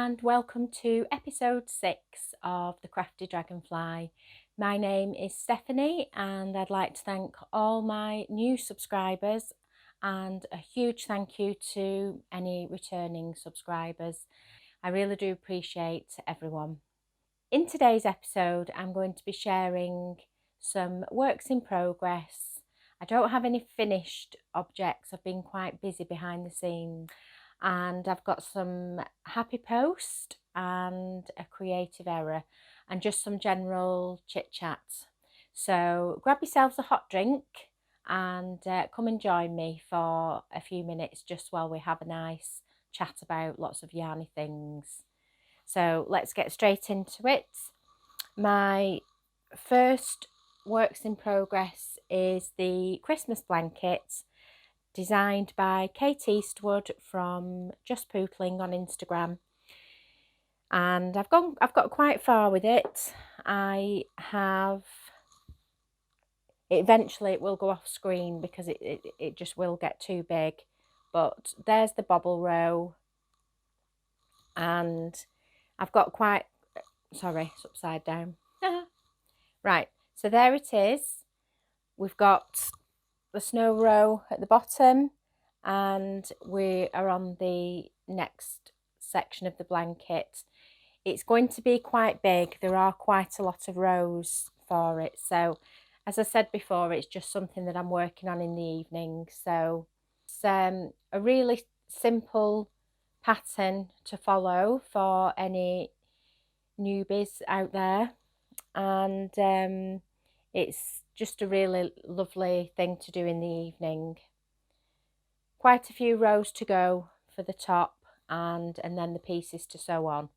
and welcome to episode 6 of the Crafty Dragonfly. My name is Stephanie and I'd like to thank all my new subscribers and a huge thank you to any returning subscribers. I really do appreciate everyone. In today's episode, I'm going to be sharing some works in progress. I don't have any finished objects. I've been quite busy behind the scenes. And I've got some happy post and a creative error and just some general chit chat. So grab yourselves a hot drink and come and join me for a few minutes just while we have a nice chat about lots of yarny things. So let's get straight into it. My first works in progress is the Christmas blanket, designed by Kate Eastwood from Just Pootling on Instagram, and I've got quite far with it. Eventually it will go off screen because it just will get too big, but there's the bobble row, and I've got quite, sorry, it's upside down. Right, so there it is. We've got the snow row at the bottom and we are on the next section of the blanket. It's going to be quite big. There are quite a lot of rows for it, so as I said before, it's just something that I'm working on in the evening. So it's a really simple pattern to follow for any newbies out there, and it's just a really lovely thing to do in the evening. Quite a few rows to go for the top and then the pieces to sew on.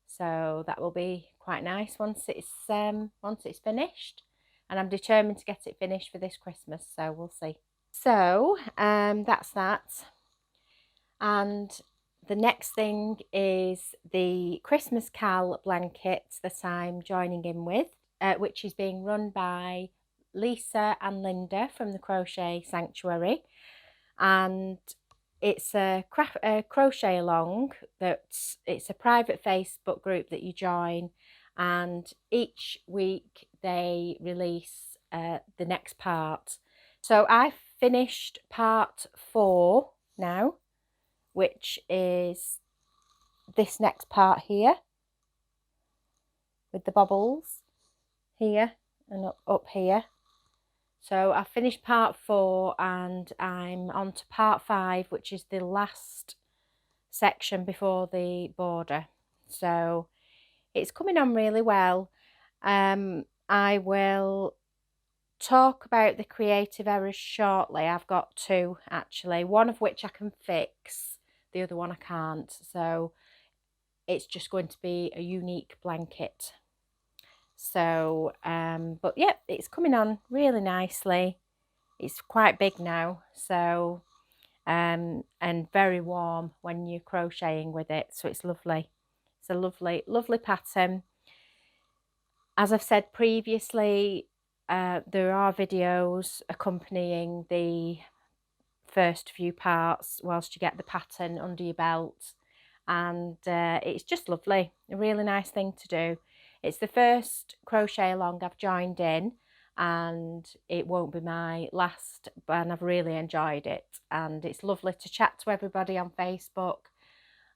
So that will be quite nice once it's finished, and I'm determined to get it finished for this Christmas, so we'll see. So that's that. And the next thing is the Christmas Cal blanket that I'm joining in with, which is being run by Lisa and Linda from the Crochet Sanctuary, and it's a crochet along. It's a private Facebook group that you join, and each week they release the next part. So I've finished part 4 now, which is this next part here with the bobbles here and up here. So I've finished part 4 and I'm on to part 5, which is the last section before the border. So it's coming on really well. I will talk about the creative errors shortly. I've got 2 actually, one of which I can fix, the other one I can't. So it's just going to be a unique blanket. So but yeah, it's coming on really nicely. It's quite big now, so and very warm when you're crocheting with it, so it's lovely. It's a lovely pattern. As I've said previously, there are videos accompanying the first few parts whilst you get the pattern under your belt, and it's just lovely, a really nice thing to do. It's the first crochet along I've joined in, and it won't be my last, and I've really enjoyed it, and it's lovely to chat to everybody on Facebook.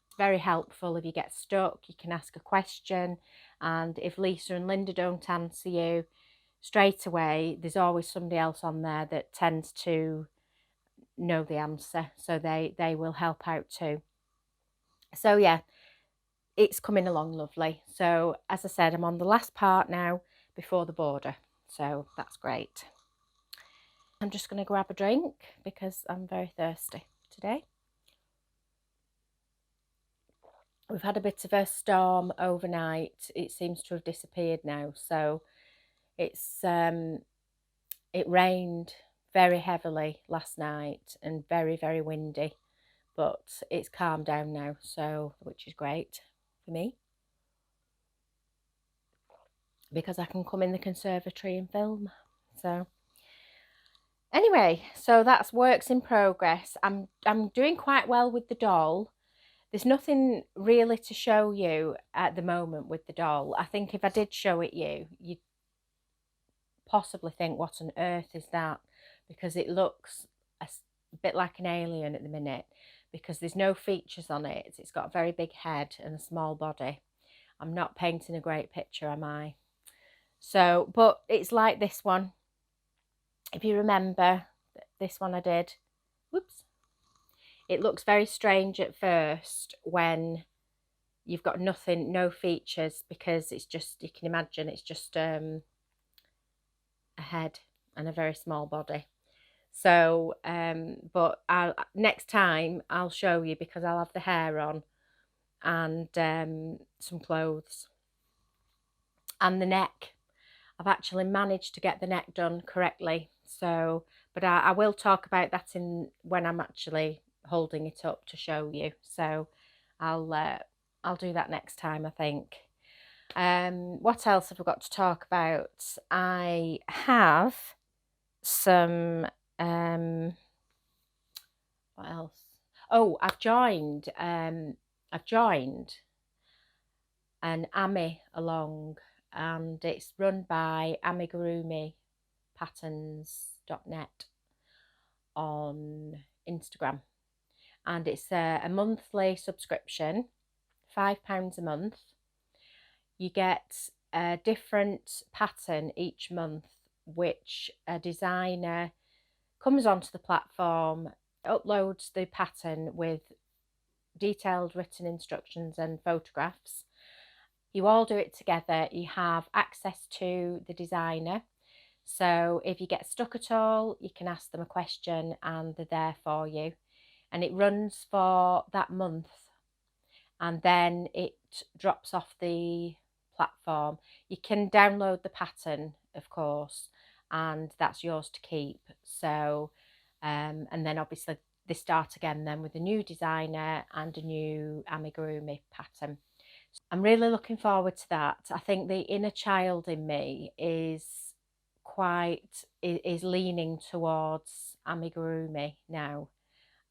It's very helpful. If you get stuck, you can ask a question, and if Lisa and Linda don't answer you straight away, there's always somebody else on there that tends to know the answer, so they will help out too. So yeah, it's coming along lovely. So as I said, I'm on the last part now before the border, so that's great. I'm just going to grab a drink because I'm very thirsty today. We've had a bit of a storm overnight. It seems to have disappeared now, so it's it rained very heavily last night and very windy, but it's calmed down now, so which is great for me, because I can come in the conservatory and film. So anyway, so that's works in progress. I'm doing quite well with the doll. there's nothing really to show you at the moment with the doll. I think if I did show it you, you'd possibly think, what on earth is that? Because it looks a bit like an alien at the minute, because there's no features on it. It's got a very big head and a small body. I'm not painting a great picture, am I? So, but it's like this one. If you remember, this one I did. Whoops. It looks very strange at first when you've got nothing, no features, because it's just, you can imagine, it's just a head and a very small body. So, but next time I'll show you, because I'll have the hair on and some clothes and the neck. I've actually managed to get the neck done correctly. So, but I will talk about that when I'm actually holding it up to show you. So I'll do that next time, I think. What else have I got to talk about? I have some what else? Oh, I've joined an Ami along, and it's run by Amigurumi patterns.net on Instagram, and it's a monthly subscription, £5 a month. You get a different pattern each month, which a designer comes onto the platform, uploads the pattern with detailed written instructions and photographs. You all do it together. You have access to the designer. So if you get stuck at all, you can ask them a question and they're there for you. And it runs for that month, and then it drops off the platform. You can download the pattern, of course, and that's yours to keep. So, and then obviously they start again then with a new designer and a new amigurumi pattern. I'm really looking forward to that. I think the inner child in me is leaning towards amigurumi now,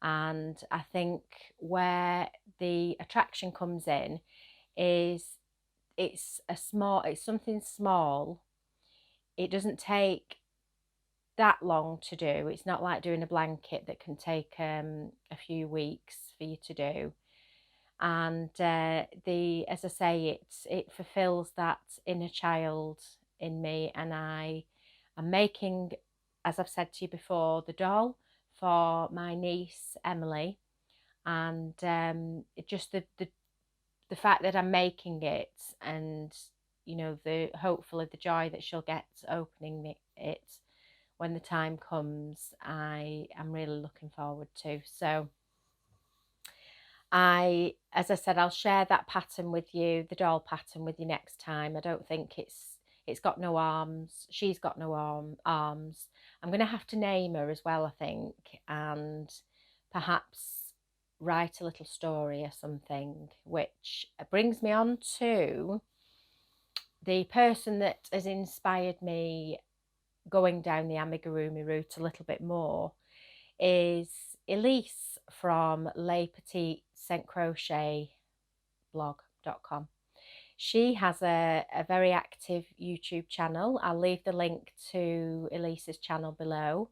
and I think where the attraction comes in is it's something small. It doesn't take that long to do. It's not like doing a blanket that can take a few weeks for you to do. And as I say, it fulfills that inner child in me, and I am making, as I've said to you before, the doll for my niece Emily, and just the fact that I'm making it, and you know, hopefully the joy that she'll get opening it when the time comes, I am really looking forward to. So as I said, I'll share that pattern with you, the doll pattern with you next time. I don't think it's got no arms. She's got no arms. I'm going to have to name her as well, I think, and perhaps write a little story or something, which brings me on to the person that has inspired me going down the amigurumi route a little bit more, is Elise from Les Petites Saint Crochet blog.com. She has a very active YouTube channel. I'll leave the link to Elise's channel below.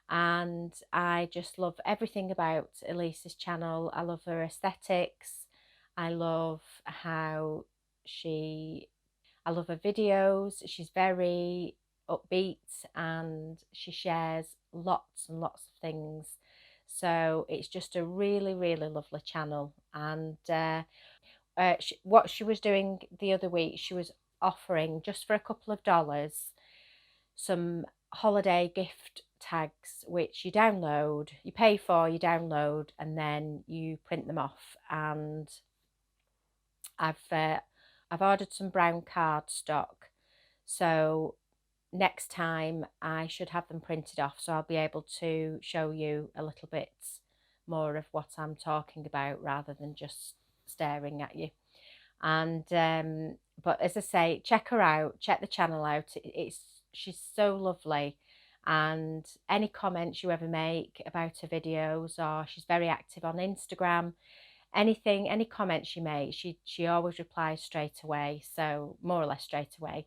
And I just love everything about Elise's channel. I love her aesthetics. I love I love her videos. She's very upbeat and she shares lots and lots of things. So it's just a really, really lovely channel. And what she was doing the other week, she was offering, just for a couple of dollars, some holiday gift tags, which you download, you pay for, you download, and then you print them off. And I've ordered some brown cardstock, so next time I should have them printed off, so I'll be able to show you a little bit more of what I'm talking about rather than just staring at you. And but as I say, check her out, check the channel out. She's so lovely, and any comments you ever make about her videos, or she's very active on Instagram, any comments she makes, she always replies straight away, so more or less straight away.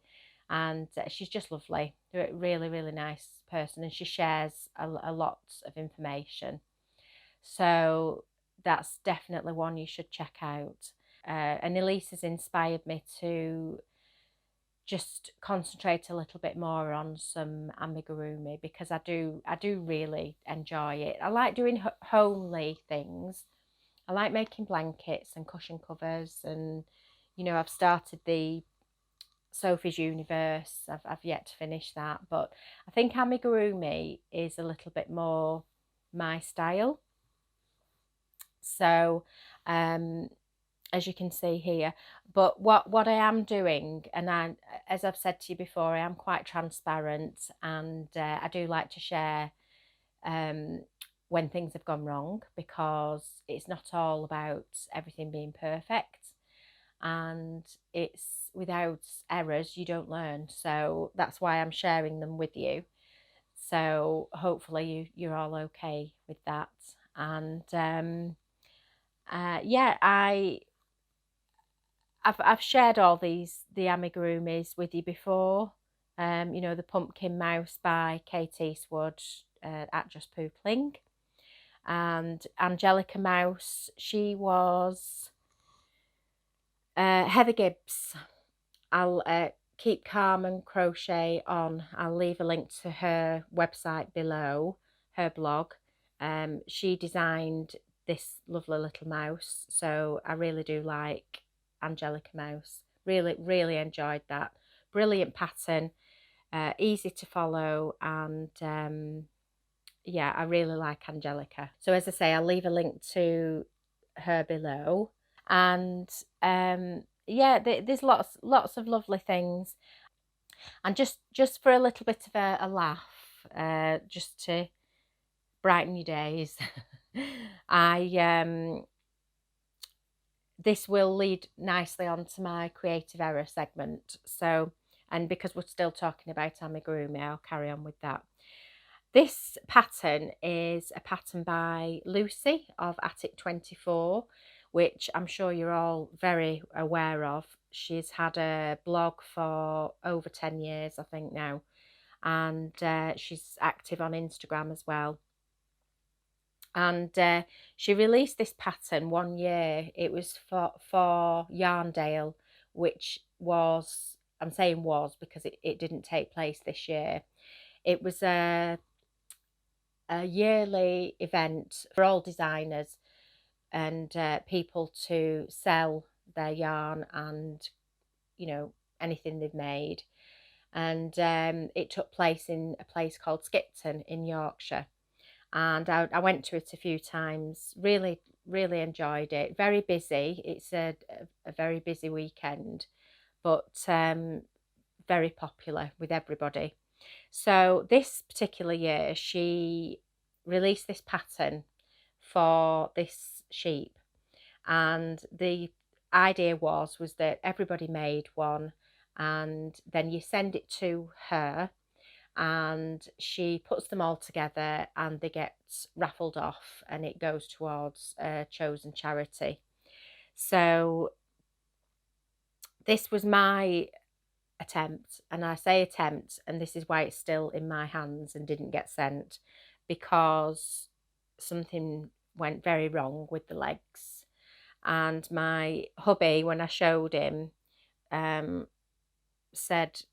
And she's just lovely, really, really nice person, and she shares a lot of information. So that's definitely one you should check out. And Elise has inspired me to just concentrate a little bit more on some amigurumi, because I do really enjoy it. I like doing homely things. I like making blankets and cushion covers, and you know, I've started the Sophie's Universe. I've yet to finish that, but I think amigurumi is a little bit more my style. So as you can see here, but what I am doing, and as I've said to you before, I am quite transparent, and I do like to share when things have gone wrong, because it's not all about everything being perfect, and it's without errors you don't learn. So that's why I'm sharing them with you. So hopefully you're all okay with that. And yeah, I've shared all the amigurumis with you before. You know, the Pumpkin Mouse by Kate Eastwood at Just Poopling, and Angelica Mouse, she was Heather Gibbs. I'll keep calm and crochet on. I'll leave a link to her website below, her blog. She designed this lovely little mouse, so I really do like Angelica Mouse. Really, really enjoyed that. Brilliant pattern, easy to follow, and yeah, I really like Angelica. So as I say, I'll leave a link to her below. And yeah, there's lots of lovely things. And just for a little bit of a laugh, just to brighten your days, I this will lead nicely onto my creative error segment. So, and because we're still talking about amigurumi, I'll carry on with that. This pattern is a pattern by Lucy of Attic 24, which I'm sure you're all very aware of. She's had a blog for over 10 years, I think now, and she's active on Instagram as well. And she released this pattern one year. It was for Yarndale, which was, I'm saying was because it didn't take place this year. It was a yearly event for all designers and people to sell their yarn and, you know, anything they've made. And it took place in a place called Skipton in Yorkshire. And I went to it a few times. Really, really enjoyed it. Very busy. It's a very busy weekend, but very popular with everybody. So this particular year, she released this pattern for this sheep, and the idea was that everybody made one, and then you send it to her, and she puts them all together, and they get raffled off, and it goes towards a chosen charity. So this was my attempt, and I say attempt, and this is why it's still in my hands and didn't get sent, because something went very wrong with the legs. And my hubby, when I showed him, said,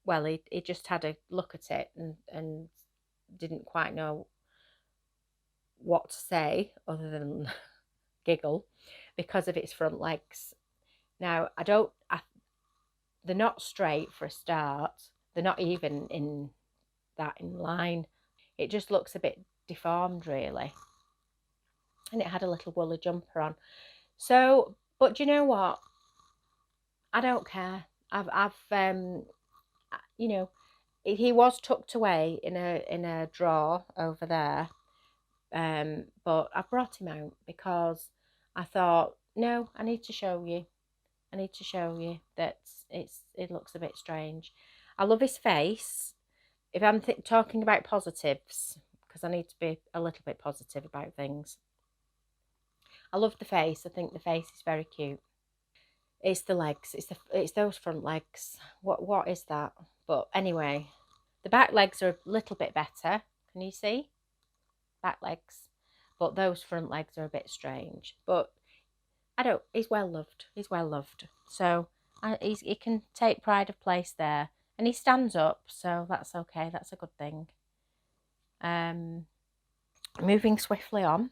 well, he just had a look at it and didn't quite know what to say other than giggle because of its front legs. Now, they're not straight for a start. They're not even in line. It just looks a bit deformed, really. And it had a little woolly jumper on. So, but do you know what? I don't care. I've you know, he was tucked away in a drawer over there. But I brought him out because I thought, no, I need to show you. I need to show you that it looks a bit strange. I love his face. If I'm talking about positives, because I need to be a little bit positive about things, I love the face. I think the face is very cute. It's the legs. It's those front legs. What is that? But anyway, the back legs are a little bit better. Can you see? Back legs. But those front legs are a bit strange. But I don't. He's well loved. He's well loved. So he can take pride of place there, and he stands up. So that's okay. That's a good thing. Moving swiftly on.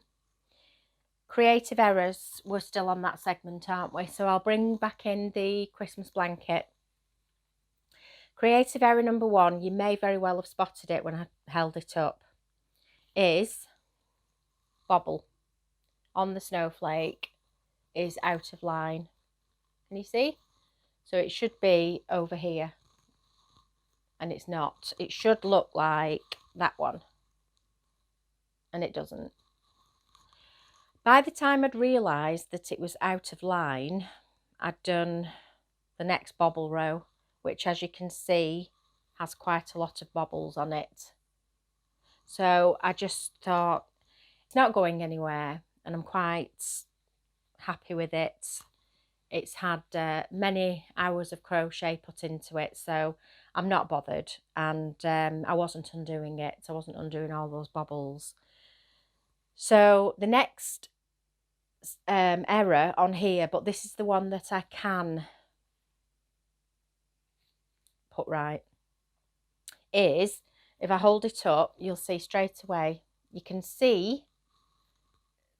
Creative errors, we're still on that segment, aren't we? So I'll bring back in the Christmas blanket. Creative error number 1, you may very well have spotted it when I held it up, is bobble on the snowflake is out of line. Can you see? So it should be over here, and it's not. It should look like that one, and it doesn't. By the time I'd realised that it was out of line, I'd done the next bobble row, which, as you can see, has quite a lot of bobbles on it. So I just thought, it's not going anywhere, and I'm quite happy with it. It's had many hours of crochet put into it, so I'm not bothered. And I wasn't undoing it. I wasn't undoing all those bobbles. So the next error on here, but this is the one that I can put right, is if I hold it up, you'll see straight away, you can see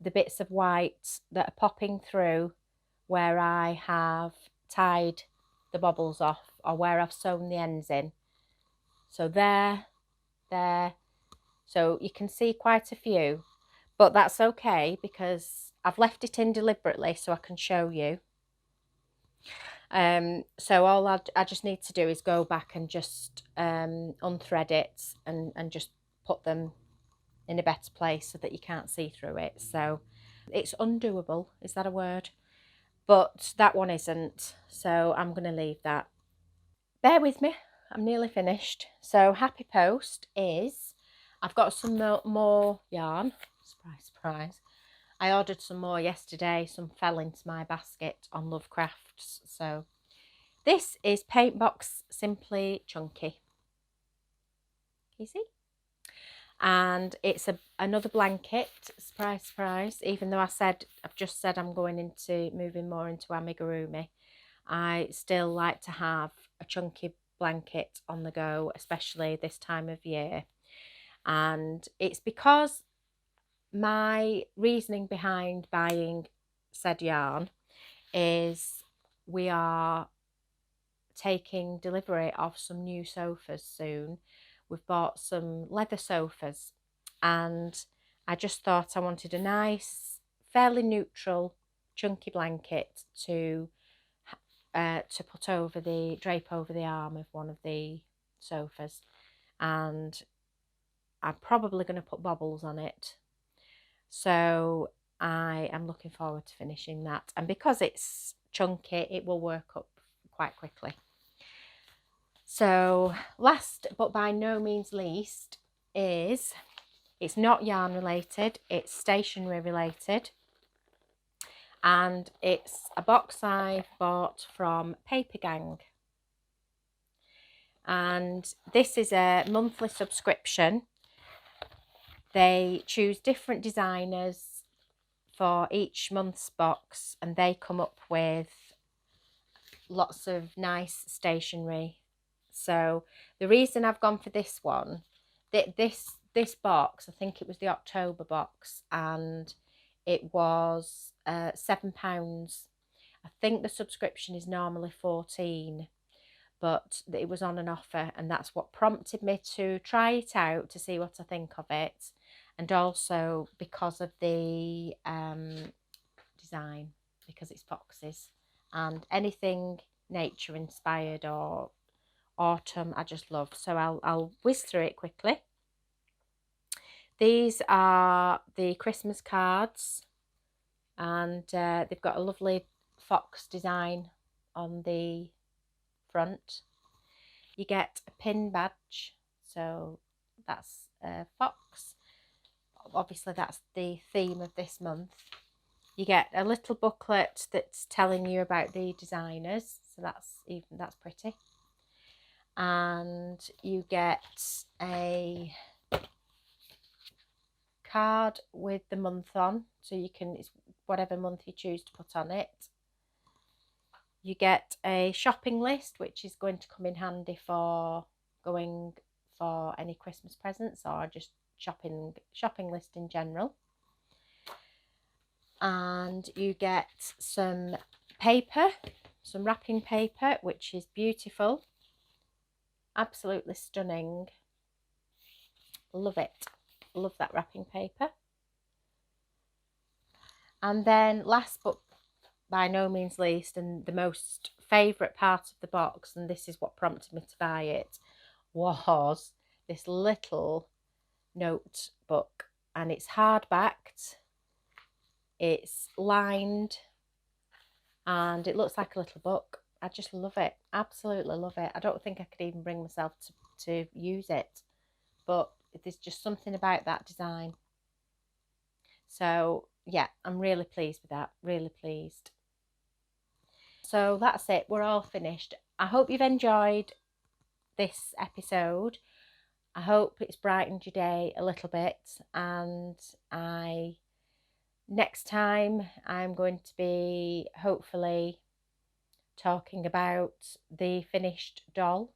the bits of white that are popping through where I have tied the bobbles off, or where I've sewn the ends in. So there. So you can see quite a few, but that's okay because I've left it in deliberately so I can show you. So all I just need to do is go back and just unthread it and just put them in a better place so that you can't see through it. So it's undoable, is that a word? But that one isn't, so I'm going to leave that. Bear with me, I'm nearly finished. So happy post is, I've got some more yarn. Surprise, surprise. I ordered some more yesterday. Some fell into my basket on Love Crafts. So this is Paintbox Simply Chunky. Can you see? And it's another blanket. Surprise, surprise. Even though I've just said I'm moving more into Amigurumi, I still like to have a chunky blanket on the go, especially this time of year. And it's because my reasoning behind buying said yarn is we are taking delivery of some new sofas soon. We've bought some leather sofas, and I just thought I wanted a nice, fairly neutral, chunky blanket to put over drape over the arm of one of the sofas, and I'm probably going to put bobbles on it. So I am looking forward to finishing that, and because it's chunky, it will work up quite quickly. So last but by no means least is, it's not yarn related, it's stationery related, and it's a box I bought from Paper Gang. And this is a monthly subscription. They choose different designers for each month's box, and they come up with lots of nice stationery. So the reason I've gone for this one, this box, I think it was the October box, and it was £7. I think the subscription is normally 14, but it was on an offer, and that's what prompted me to try it out to see what I think of it, and also because of the design, because it's boxes, and anything nature inspired or autumn I just love. So I'll whiz through it quickly. These are the Christmas cards, and they've got a lovely fox design on the front. You get a pin badge, so that's a fox. Obviously that's the theme of this month. You get a little booklet that's telling you about the designers, so that's pretty. And you get a card with the month on, so you can, it's whatever month you choose to put on it. You get a shopping list, which is going to come in handy for going for any Christmas presents or just shopping list in general. And you get some paper, some wrapping paper, which is beautiful, absolutely stunning. Love it. Love that wrapping paper. And then last but by no means least, and the most favourite part of the box, and this is what prompted me to buy it, was this little notebook. And it's hardbacked, it's lined, and it looks like a little book. I just love it, absolutely love it. I don't think I could even bring myself to use it, but there's just something about that design. So yeah, I'm really pleased with that, really pleased. So that's it, we're all finished. I hope you've enjoyed this episode. I hope it's brightened your day a little bit, and next time I'm going to be hopefully talking about the finished doll,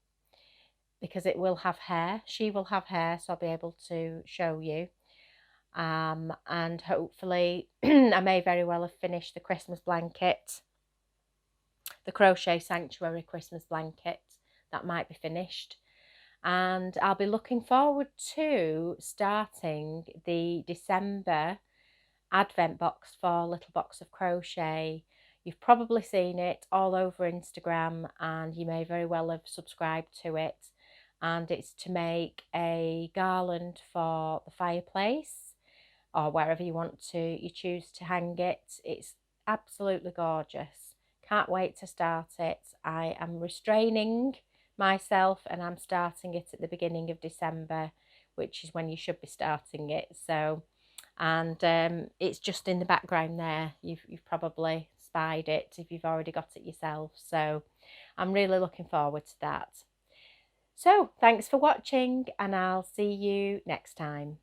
because it will have hair. She will have hair, so I'll be able to show you. And hopefully I may very well have finished the Christmas blanket, the Crochet Sanctuary Christmas blanket. That might be finished. And I'll be looking forward to starting the December advent box for Little Box of Crochet. You've probably seen it all over Instagram, and you may very well have subscribed to it. And it's to make a garland for the fireplace or wherever you choose to hang it. It's absolutely gorgeous. Can't wait to start it. I am restraining myself, and I'm starting it at the beginning of December, which is when you should be starting it. So, and it's just in the background there. You've probably spied it if you've already got it yourself. So I'm really looking forward to that. So thanks for watching, and I'll see you next time.